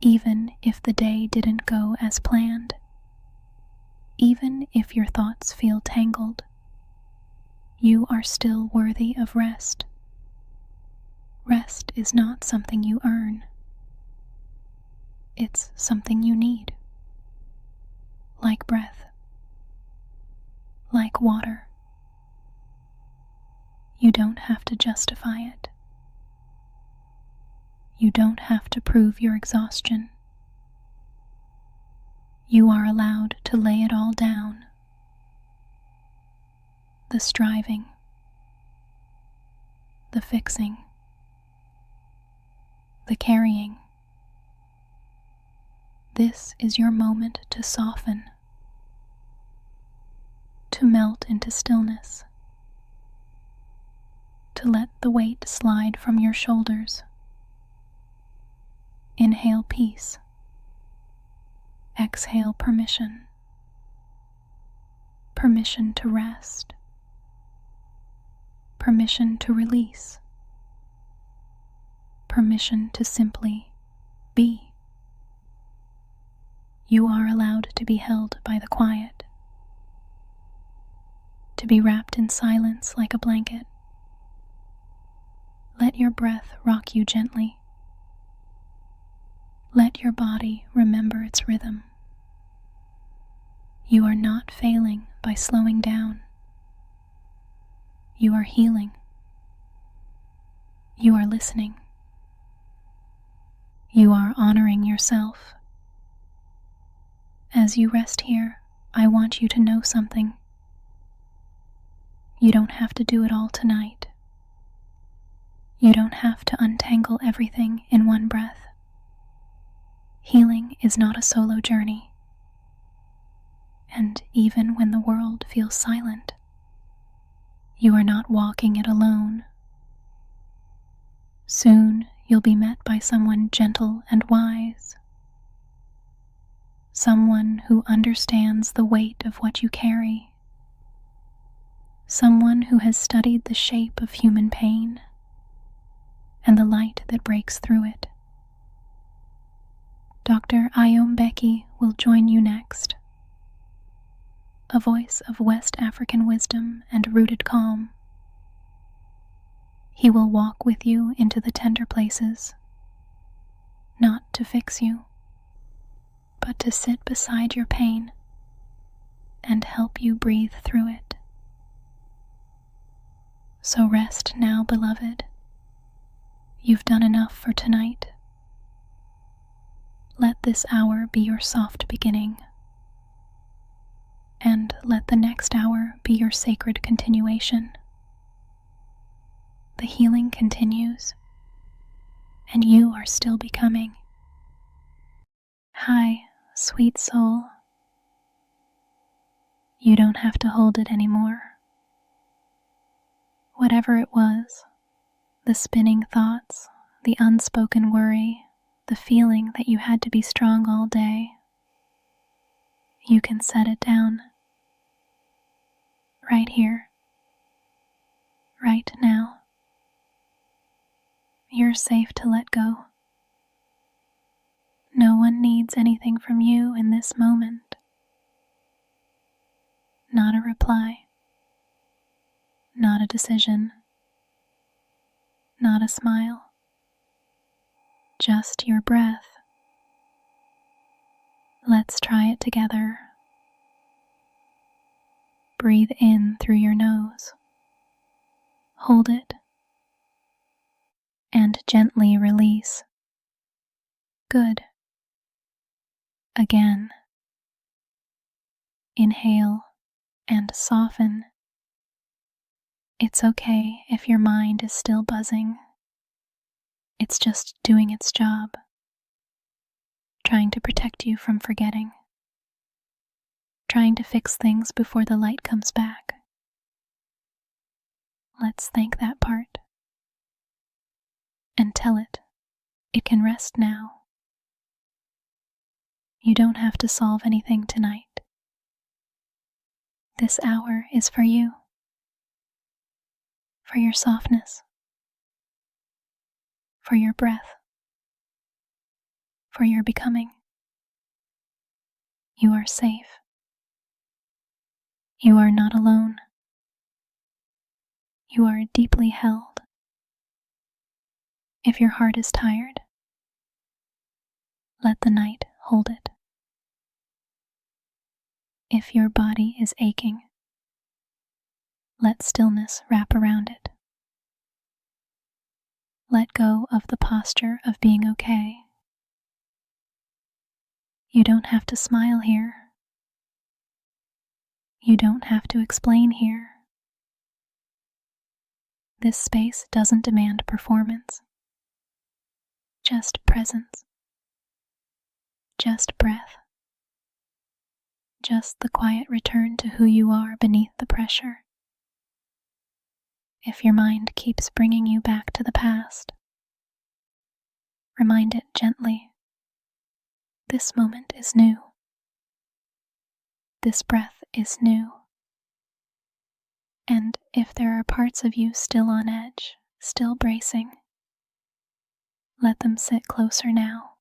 even if the day didn't go as planned, even if your thoughts feel tangled, you are still worthy of rest. Rest is not something you earn. It's something you need. Like breath. Like water. You don't have to justify it. You don't have to prove your exhaustion. You are allowed to lay it all down. The striving. The fixing. The carrying. This is your moment to soften, to melt into stillness, to let the weight slide from your shoulders. Inhale peace. Exhale permission. Permission to rest. Permission to release. Permission to simply be. You are allowed to be held by the quiet, to be wrapped in silence like a blanket. Let your breath rock you gently. Let your body remember its rhythm. You are not failing by slowing down. You are healing. You are listening. You are honoring yourself. As you rest here, I want you to know something. You don't have to do it all tonight. You don't have to untangle everything in one breath. Healing is not a solo journey. And even when the world feels silent, you are not walking it alone. Soon you'll be met by someone gentle and wise. Someone who understands the weight of what you carry. Someone who has studied the shape of human pain and the light that breaks through it. Dr. Becky will join you next. A voice of West African wisdom and rooted calm. He will walk with you into the tender places, not to fix you, but to sit beside your pain and help you breathe through it. So rest now, beloved. You've done enough for tonight. Let this hour be your soft beginning, and let the next hour be your sacred continuation. The healing continues, and you are still becoming. Hi, sweet soul. You don't have to hold it anymore. Whatever it was, the spinning thoughts, the unspoken worry, the feeling that you had to be strong all day, you can set it down. Right here. Right now. You're safe to let go. No one needs anything from you in this moment. Not a reply. Not a decision. Not a smile. Just your breath. Let's try it together. Breathe in through your nose. Hold it. And gently release. Good. Again. Inhale and soften. It's okay if your mind is still buzzing. It's just doing its job, trying to protect you from forgetting, trying to fix things before the light comes back. Let's thank that part and tell it can rest now. You don't have to solve anything tonight. This hour is for you, for your softness, for your breath, for your becoming. You are safe. You are not alone. You are deeply held. If your heart is tired, let the night hold it. If your body is aching, let stillness wrap around it. Let go of the posture of being okay. You don't have to smile here. You don't have to explain here. This space doesn't demand performance. Just presence. Just breath. Just the quiet return to who you are beneath the pressure. If your mind keeps bringing you back to the past, remind it gently. This moment is new. This breath is new. And if there are parts of you still on edge, still bracing, let them sit closer now.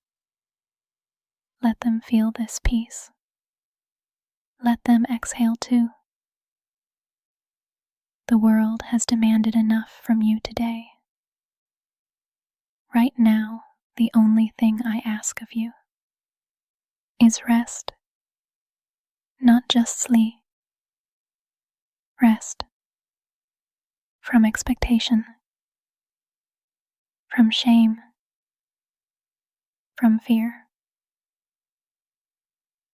Let them feel this peace. Let them exhale too. The world has demanded enough from you today. Right now, the only thing I ask of you is rest. Not just sleep. Rest. From expectation. From shame. From fear.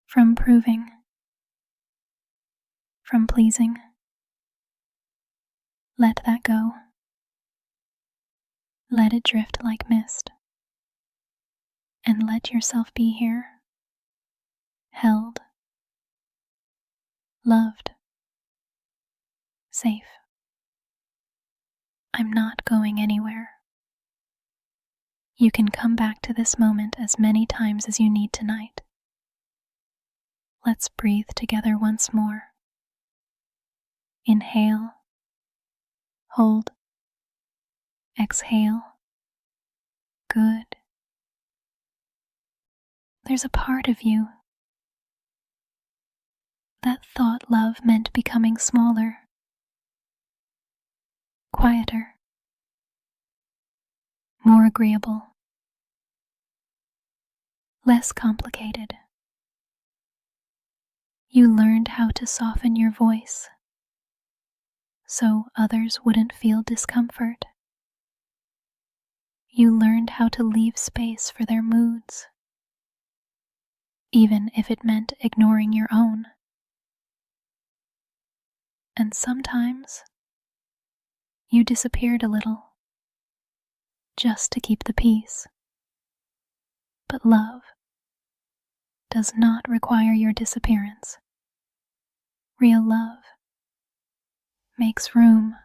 From proving. From pleasing. Let that go. Let it drift like mist. And let yourself be here. Held. Loved. Safe. I'm not going anywhere. You can come back to this moment as many times as you need tonight. Let's breathe together once more. Inhale. Hold. Exhale. Good. There's a part of you that thought love meant becoming smaller, quieter, more agreeable, less complicated. You learned how to soften your voice so others wouldn't feel discomfort. You learned how to leave space for their moods, even if it meant ignoring your own. And sometimes you disappeared a little, just to keep the peace. But love does not require your disappearance. Real love makes room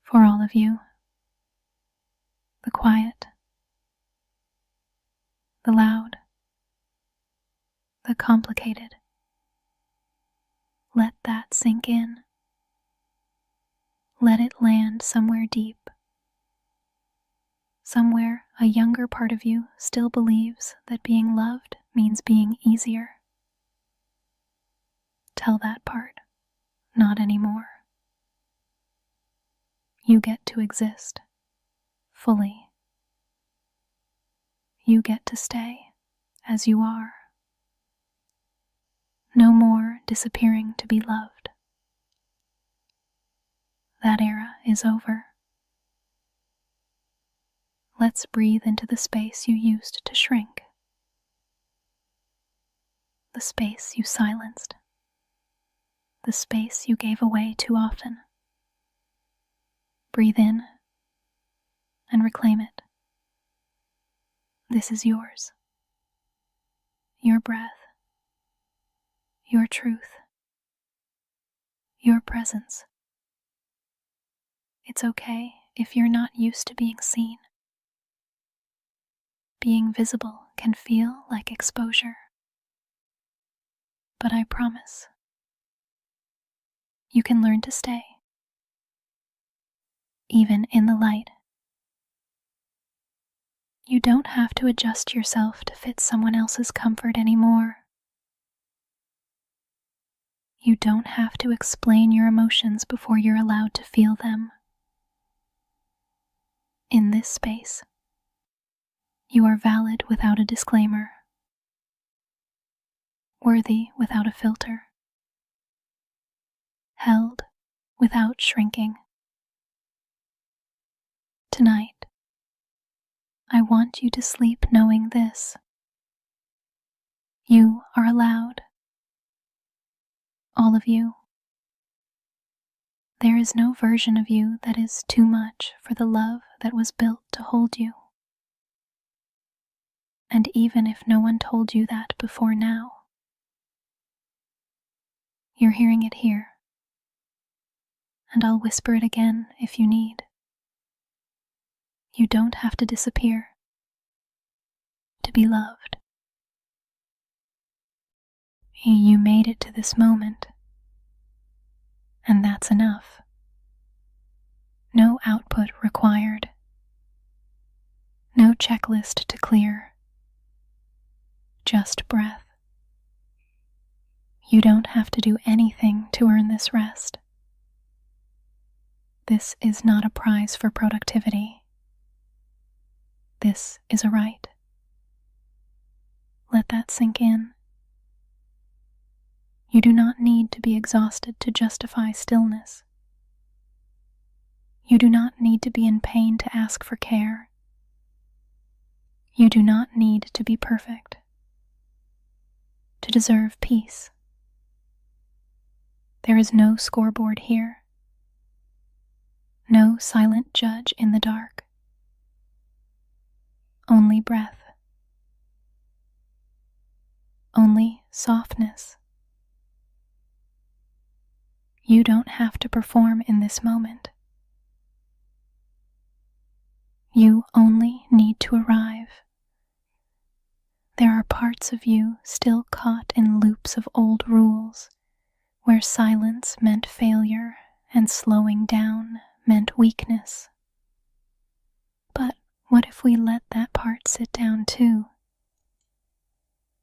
for all of you. The quiet, the loud, the complicated. Let that sink in. Let it land somewhere deep. Somewhere a younger part of you still believes that being loved means being easier. Tell that part, not anymore. You get to exist fully. You get to stay as you are. No more disappearing to be loved. That era is over. Let's breathe into the space you used to shrink. The space you silenced. The space you gave away too often. Breathe in and reclaim it. This is yours. Your breath. Your truth. Your presence. It's okay if you're not used to being seen. Being visible can feel like exposure. But I promise, you can learn to stay, even in the light. You don't have to adjust yourself to fit someone else's comfort anymore. You don't have to explain your emotions before you're allowed to feel them. In this space, you are valid without a disclaimer, worthy without a filter, held without shrinking. Tonight, I want you to sleep knowing this. You are allowed. All of you. There is no version of you that is too much for the love that was built to hold you. And even if no one told you that before now, you're hearing it here, and I'll whisper it again if you need. You don't have to disappear to be loved. You made it to this moment, and that's enough. No output required. No checklist to clear. Just breath. You don't have to do anything to earn this rest. This is not a prize for productivity. This is a right. Let that sink in. You do not need to be exhausted to justify stillness. You do not need to be in pain to ask for care. You do not need to be perfect to deserve peace. There is no scoreboard here. No silent judge in the dark. Only breath. Only softness. You don't have to perform in this moment. You only need to arrive. There are parts of you still caught in loops of old rules, where silence meant failure and slowing down meant weakness. But what if we let that part sit down too?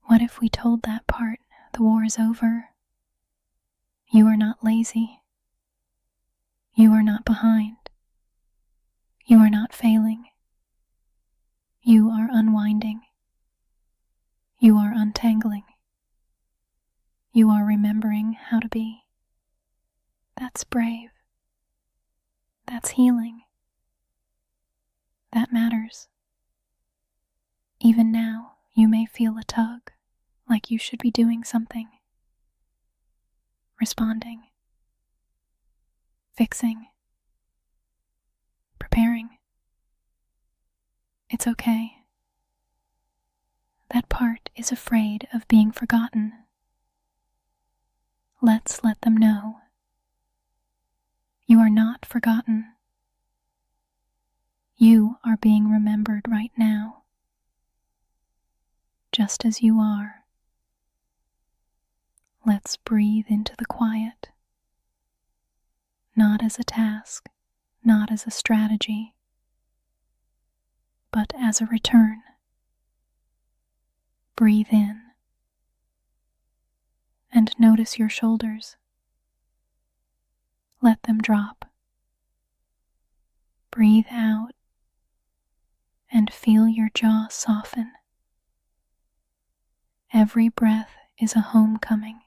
What if we told that part the war is over? You are not lazy. You are not behind. You are not failing. You are unwinding. You are untangling. You are remembering how to be. That's brave. That's healing. That matters. Even now, you may feel a tug, like you should be doing something. Responding. Fixing. Preparing. It's okay. That part is afraid of being forgotten. Let's let them know. You are not forgotten. You are being remembered right now, just as you are. Let's breathe into the quiet, not as a task, not as a strategy, but as a return. Breathe in and notice your shoulders. Let them drop. Breathe out and feel your jaw soften. Every breath is a homecoming.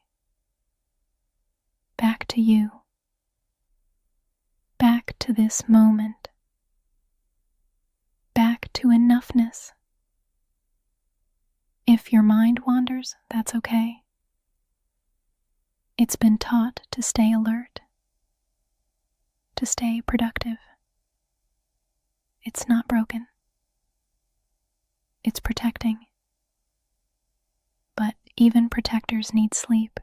Back to you. Back to this moment. Back to enoughness. If your mind wanders, that's okay. It's been taught to stay alert, to stay productive. It's not broken. It's protecting. But even protectors need sleep.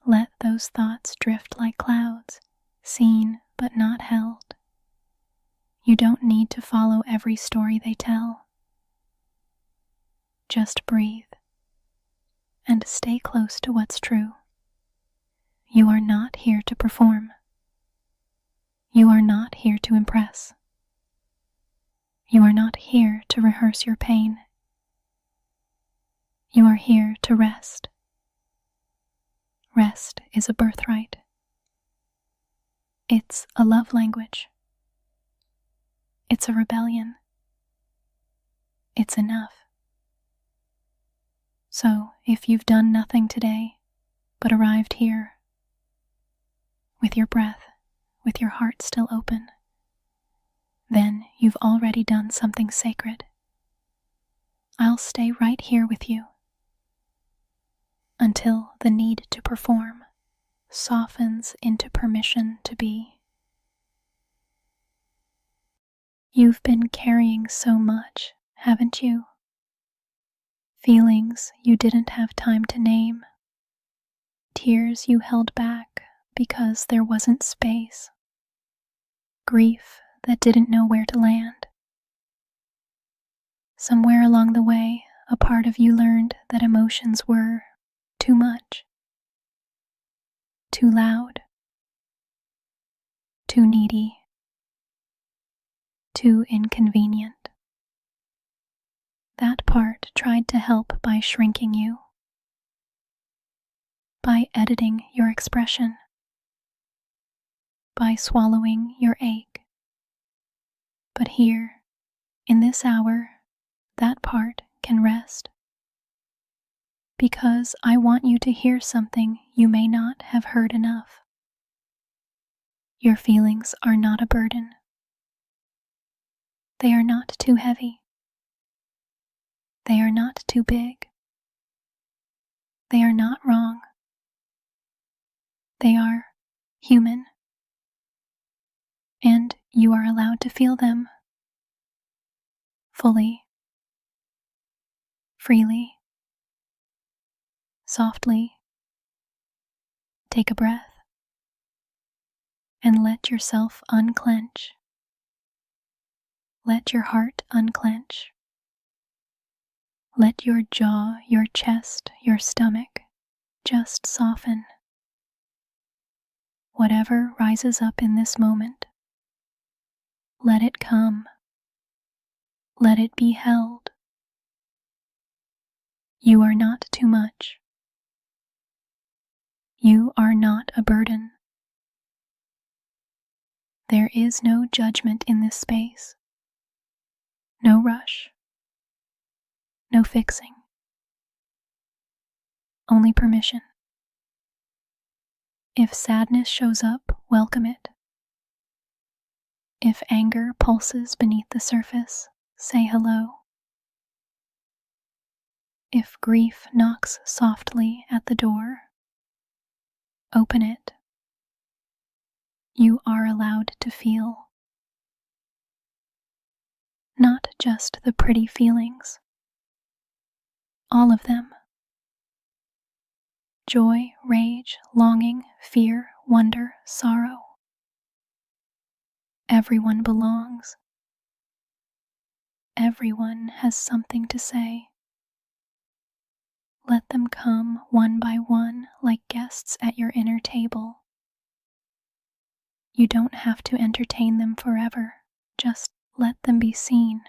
Let those thoughts drift like clouds, seen but not held. You don't need to follow every story they tell. Just breathe and stay close to what's true. You are not here to perform. You are not here to impress. You are not here to rehearse your pain. You are here to rest. Rest is a birthright. It's a love language. It's a rebellion. It's enough. So, if you've done nothing today but arrived here, with your breath, with your heart still open, then you've already done something sacred. I'll stay right here with you until the need to perform softens into permission to be. You've been carrying so much, haven't you? Feelings you didn't have time to name, tears you held back because there wasn't space, grief that didn't know where to land. Somewhere along the way, a part of you learned that emotions were too much, too loud, too needy, too inconvenient. That part tried to help by shrinking you, by editing your expression, by swallowing your ache. But here, in this hour, that part can rest. Because I want you to hear something you may not have heard enough. Your feelings are not a burden. They are not too heavy. They are not too big. They are not wrong. They are human. And you are allowed to feel them fully, freely, softly. Take a breath and let yourself unclench. Let your heart unclench. Let your jaw, your chest, your stomach just soften. Whatever rises up in this moment, let it come. Let it be held. You are not too much. You are not a burden. There is no judgment in this space. No rush. No fixing. Only permission. If sadness shows up, welcome it. If anger pulses beneath the surface, say hello. If grief knocks softly at the door, open it. You are allowed to feel. Not just the pretty feelings. All of them. Joy, rage, longing, fear, wonder, sorrow. Everyone belongs. Everyone has something to say. Let them come one by one like guests at your inner table. You don't have to entertain them forever. Just let them be seen.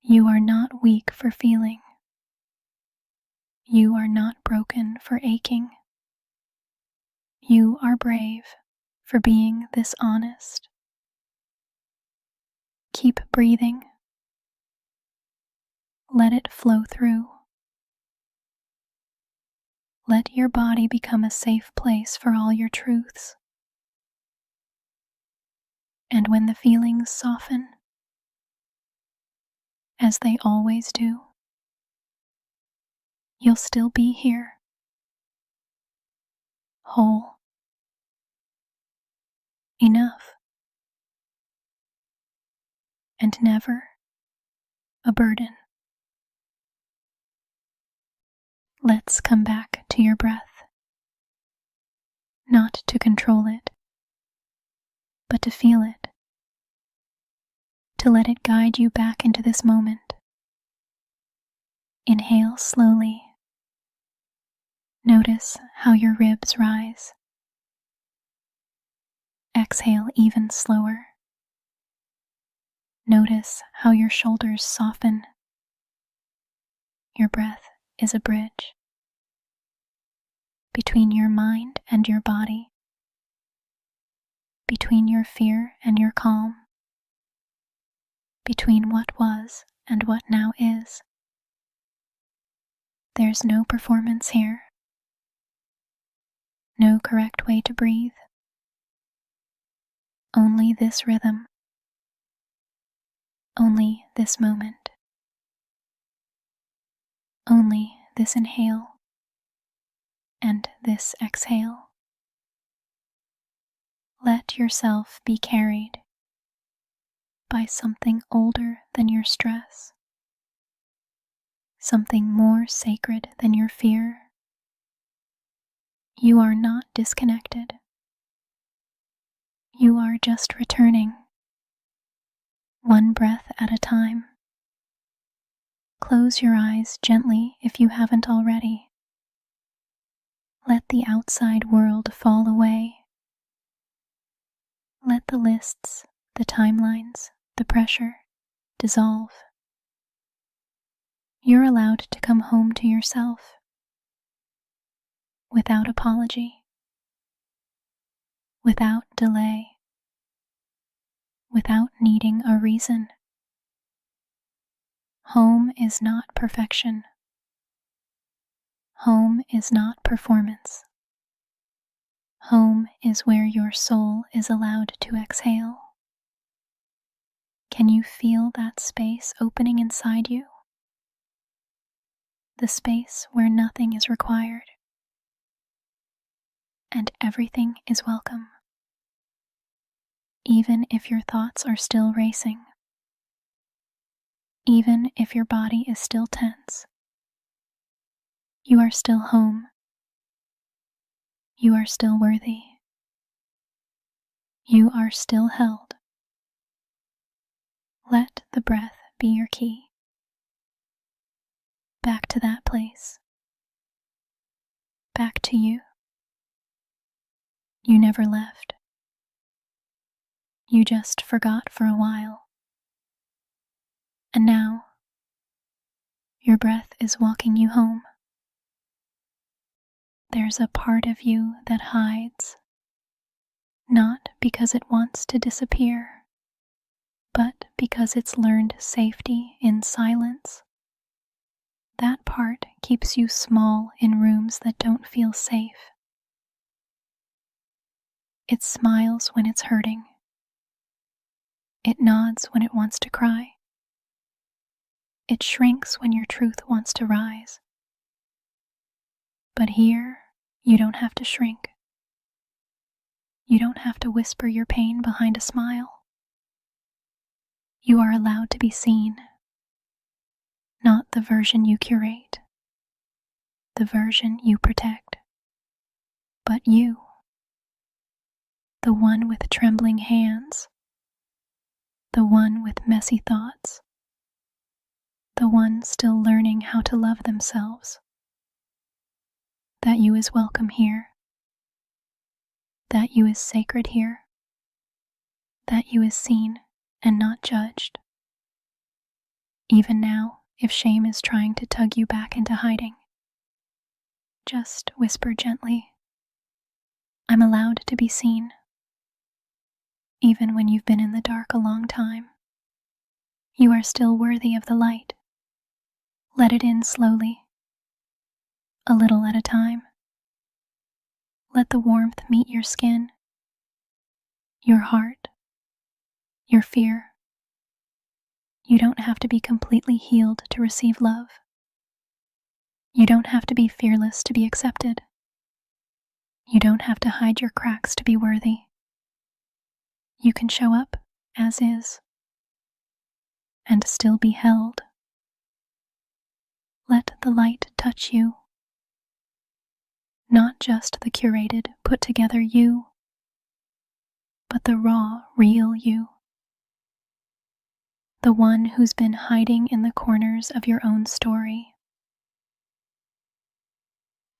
You are not weak for feeling. You are not broken for aching. You are brave for being this honest. Keep breathing. Let it flow through. Let your body become a safe place for all your truths. And when the feelings soften, as they always do, you'll still be here, whole, enough, and never a burden. Let's come back to your breath, not to control it, but to feel it, to let it guide you back into this moment. Inhale slowly. Notice how your ribs rise. Exhale even slower. Notice how your shoulders soften. Your breath is a bridge between your mind and your body, between your fear and your calm, between what was and what now is. There's no performance here, no correct way to breathe, only this rhythm, only this moment, only this inhale and this exhale. Let yourself be carried by something older than your stress, something more sacred than your fear. You are not disconnected. You are just returning, one breath at a time. Close your eyes gently if you haven't already. Let the outside world fall away. Let the lists, the timelines, the pressure dissolve. You're allowed to come home to yourself without apology, without delay, without needing a reason. Home is not perfection. Home is not performance. Home is where your soul is allowed to exhale. Can you feel that space opening inside you? The space where nothing is required and everything is welcome, even if your thoughts are still racing, even if your body is still tense. You are still home. You are still worthy. You are still held. Let the breath be your key. Back to that place. Back to you. You never left. You just forgot for a while. And now, your breath is walking you home. There's a part of you that hides, not because it wants to disappear, but because it's learned safety in silence. That part keeps you small in rooms that don't feel safe. It smiles when it's hurting. It nods when it wants to cry. It shrinks when your truth wants to rise. But here, you don't have to shrink. You don't have to whisper your pain behind a smile. You are allowed to be seen, not the version you curate, the version you protect, but you, the one with trembling hands, the one with messy thoughts, the one still learning how to love themselves. That you is welcome here. That you is sacred here. That you is seen and not judged. Even now, if shame is trying to tug you back into hiding, just whisper gently, I'm allowed to be seen. Even when you've been in the dark a long time, you are still worthy of the light. Let it in slowly, a little at a time. Let the warmth meet your skin, your heart, your fear. You don't have to be completely healed to receive love. You don't have to be fearless to be accepted. You don't have to hide your cracks to be worthy. You can show up as is and still be held. Let the light touch you. Not just the curated, put together you, but the raw, real you. The one who's been hiding in the corners of your own story.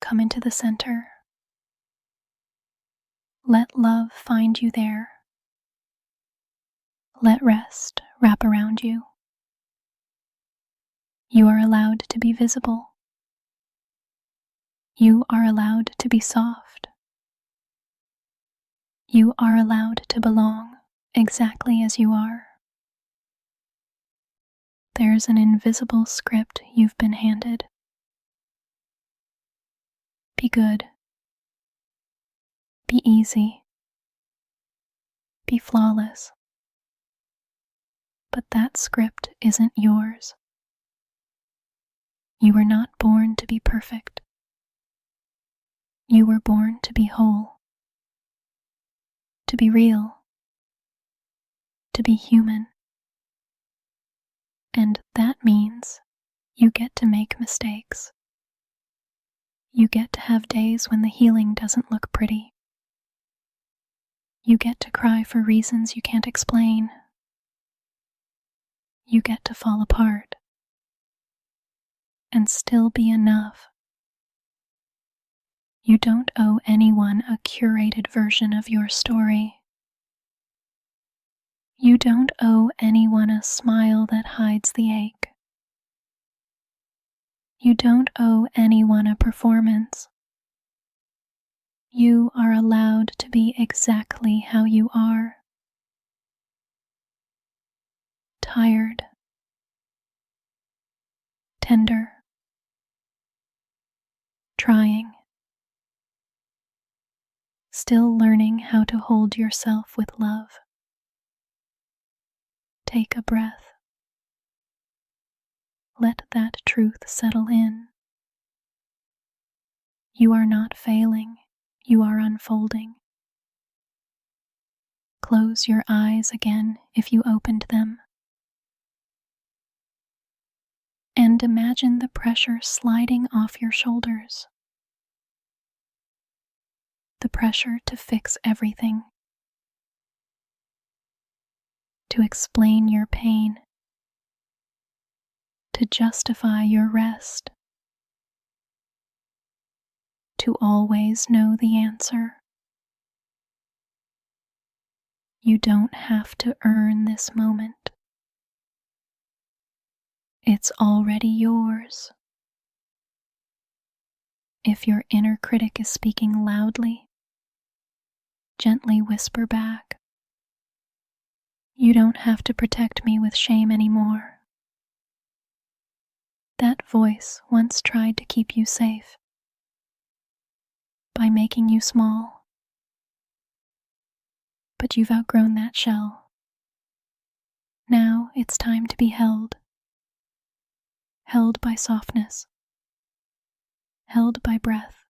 Come into the center. Let love find you there. Let rest wrap around you. You are allowed to be visible. You are allowed to be soft. You are allowed to belong exactly as you are. There's an invisible script you've been handed. Be good. Be easy. Be flawless. But that script isn't yours. You were not born to be perfect. You were born to be whole, to be real, to be human. And that means you get to make mistakes. You get to have days when the healing doesn't look pretty. You get to cry for reasons you can't explain. You get to fall apart and still be enough. You don't owe anyone a curated version of your story. You don't owe anyone a smile that hides the ache. You don't owe anyone a performance. You are allowed to be exactly how you are. Tired, tender, trying, still learning how to hold yourself with love. Take a breath. Let that truth settle in. You are not failing, you are unfolding. Close your eyes again if you opened them. And imagine the pressure sliding off your shoulders. The pressure to fix everything. To explain your pain. To justify your rest. To always know the answer. You don't have to earn this moment. It's already yours. If your inner critic is speaking loudly, gently whisper back, "You don't have to protect me with shame anymore." That voice once tried to keep you safe by making you small, but you've outgrown that shell. Now it's time to be held. Held by softness. Held by breath.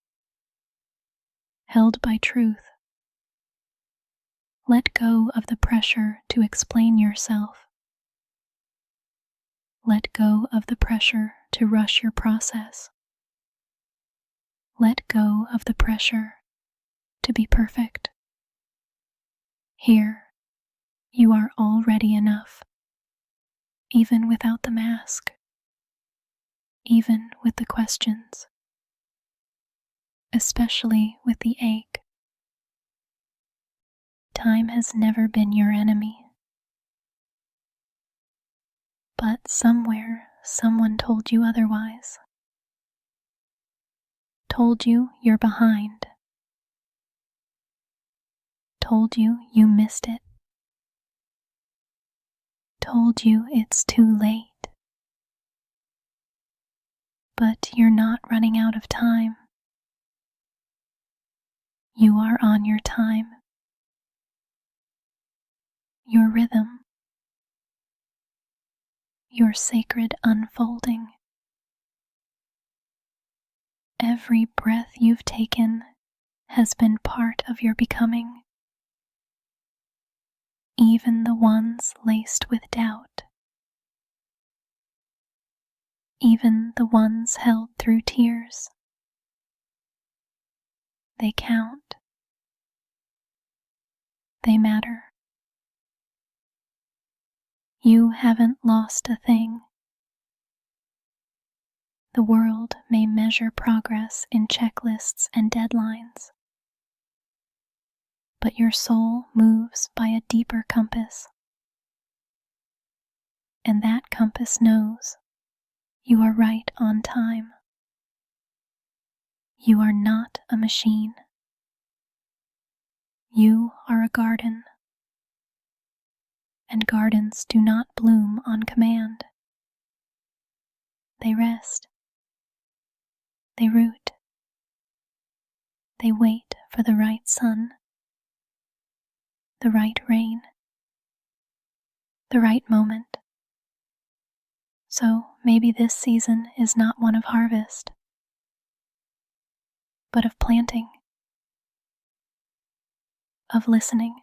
Held by truth. Let go of the pressure to explain yourself. Let go of the pressure to rush your process. Let go of the pressure to be perfect. Here, you are already enough, even without the mask, even with the questions, especially with the ache. Time has never been your enemy. But somewhere, someone told you otherwise. Told you you're behind. Told you you missed it. Told you it's too late. But you're not running out of time. You are on your time. Your rhythm. Your sacred unfolding. Every breath you've taken has been part of your becoming, even the ones laced with doubt, even the ones held through tears. They count. They matter. You haven't lost a thing. The world may measure progress in checklists and deadlines, but your soul moves by a deeper compass. and that compass knows you are right on time. You are not a machine. You are a garden, and gardens do not bloom on command. They rest. They root. They wait for the right sun, the right rain, the right moment. So maybe this season is not one of harvest, but of planting, of listening,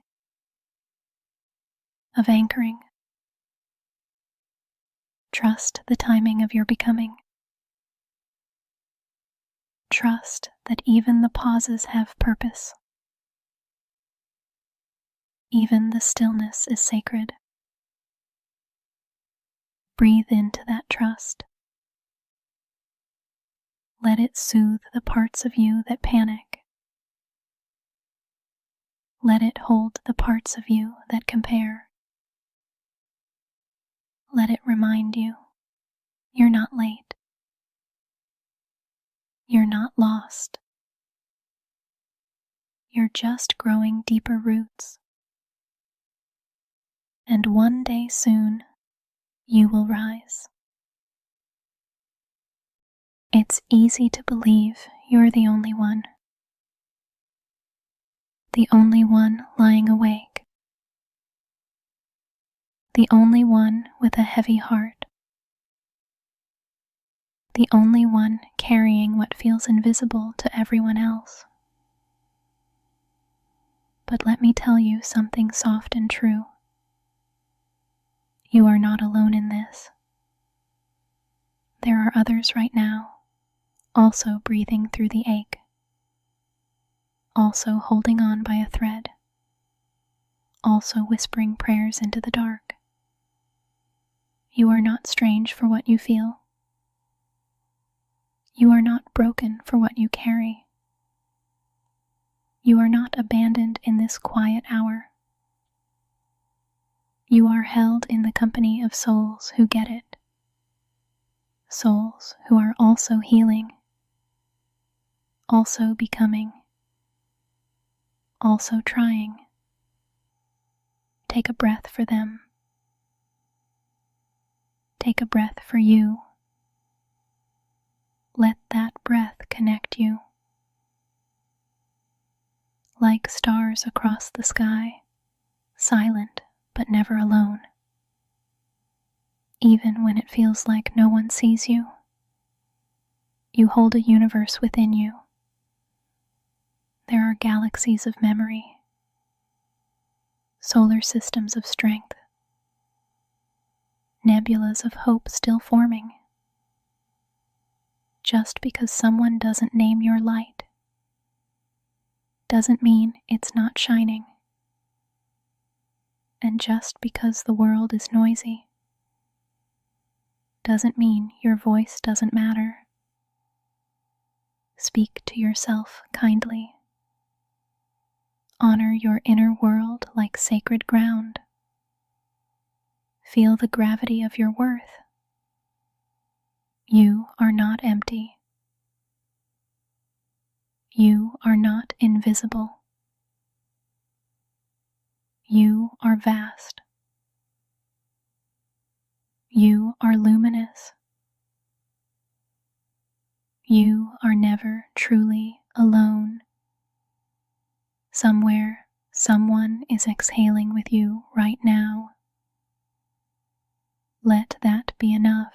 of anchoring. Trust the timing of your becoming. Trust that even the pauses have purpose. Even the stillness is sacred. Breathe into that trust. Let it soothe the parts of you that panic. Let it hold the parts of you that compare. Let it remind you you're not late. You're not lost. You're just growing deeper roots. And one day soon, you will rise. It's easy to believe you're the only one. The only one lying awake. The only one with a heavy heart. The only one carrying what feels invisible to everyone else. But let me tell you something soft and true. You are not alone in this. There are others right now, also breathing through the ache, also holding on by a thread, also whispering prayers into the dark. You are not strange for what you feel. You are not broken for what you carry. You are not abandoned in this quiet hour. You are held in the company of souls who get it. Souls who are also healing, also becoming, also trying. Take a breath for them. Take a breath for you. Let that breath connect you. Like stars across the sky, silent but never alone. Even when it feels like no one sees you, you hold a universe within you. There are galaxies of memory, solar systems of strength, nebulas of hope still forming. Just because someone doesn't name your light doesn't mean it's not shining. And just because the world is noisy doesn't mean your voice doesn't matter. Speak to yourself kindly. Honor your inner world like sacred ground. Feel the gravity of your worth. You are not empty. You are not invisible. You are vast. You are luminous. You are never truly alone. Somewhere, someone is exhaling with you right now. Let that be enough.